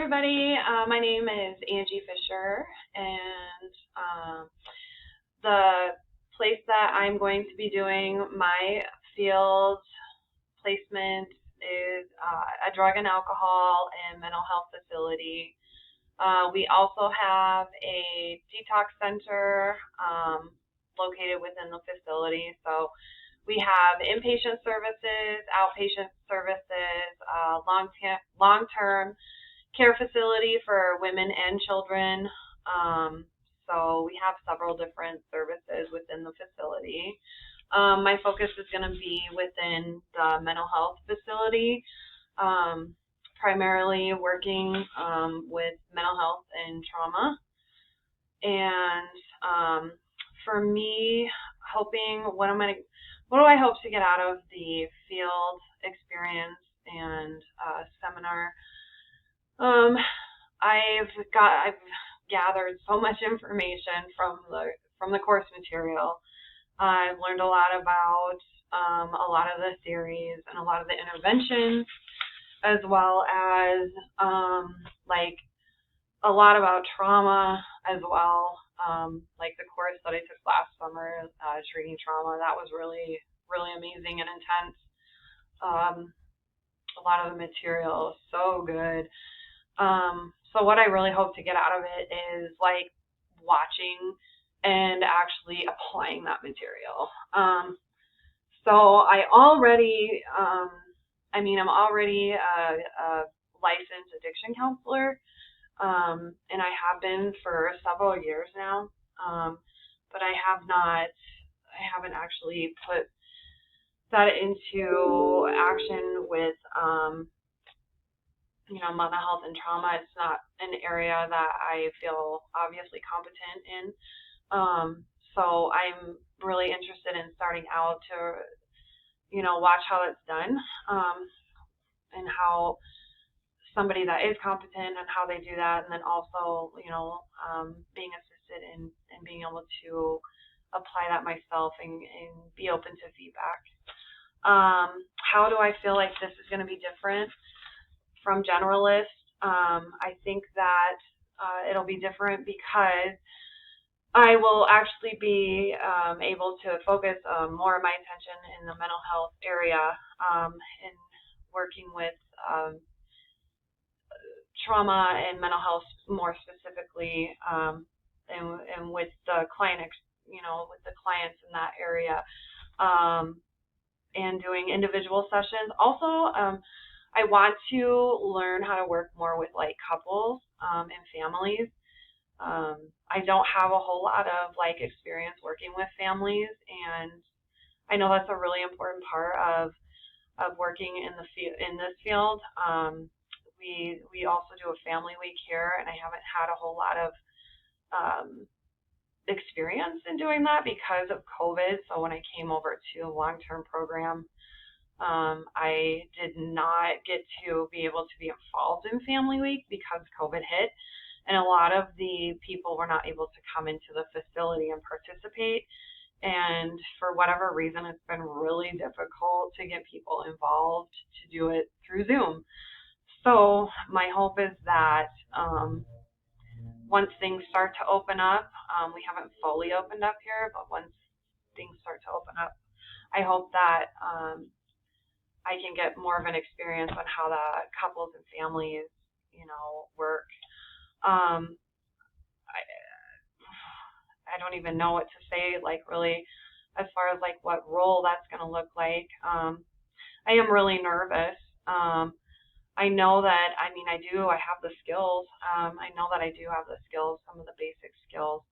everybody. My name is Angie Fisher, and the place that I'm going to be doing my field placement is a drug and alcohol and mental health facility. We also have a detox center located within the facility. So we have inpatient services, outpatient services, long-term care facility for women and children. So we have several different services within the facility. My focus is going to be within the mental health facility, primarily working with mental health and trauma. And for me, what do I hope to get out of the field experience and seminar? I've gathered so much information from the course material. I've learned a lot about a lot of the theories and a lot of the interventions, as well as like a lot about trauma as well. Like the course that I took last summer, treating trauma, that was really, really amazing and intense. A lot of the material is so good. So what I really hope to get out of it is like watching and actually applying that material. So I'm already a licensed addiction counselor, and I have been for several years now. But I haven't actually put that into action with mental health and trauma. It's not an area that I feel obviously competent in. So I'm really interested in starting out to, watch how it's done, and how somebody that is competent and how they do that, and then also, being assisted in being able to apply that myself and be open to feedback. How do I feel like this is going to be different from generalists? I think that it'll be different because I will actually be able to focus more of my attention in the mental health area, and working with trauma and mental health more specifically, and with the clients in that area, and doing individual sessions. Also, I want to learn how to work more with like couples and families. I don't have a whole lot of like experience working with families, and I know that's a really important part of working in this field. We also do a family week here, and I haven't had a whole lot of experience in doing that because of COVID. So when I came over to a long-term program, I did not get to be able to be involved in Family Week because COVID hit, and a lot of the people were not able to come into the facility and participate. And for whatever reason, it's been really difficult to get people involved to do it through Zoom. So my hope is that once things start to open up, we haven't fully opened up here, but once things start to open up, I hope that I can get more of an experience on how the couples and families, work. I don't even know what to say, like really, as far as like what role that's going to look like. I am really nervous. I know that, I have the skills. I know that I do have the skills, some of the basic skills.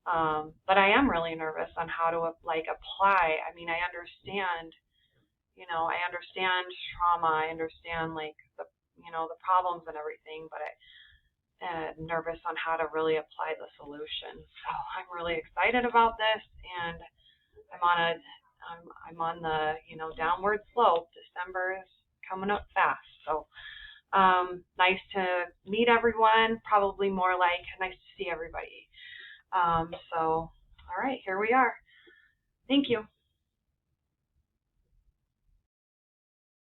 But I am really nervous on how to like apply. I understand, I understand trauma. I understand like the problems and everything, but I'm nervous on how to really apply the solution. So I'm really excited about this, and I'm on the downward slope. December is coming up fast, so nice to meet everyone. Probably more like nice to see everybody. So all right, here we are. Thank you.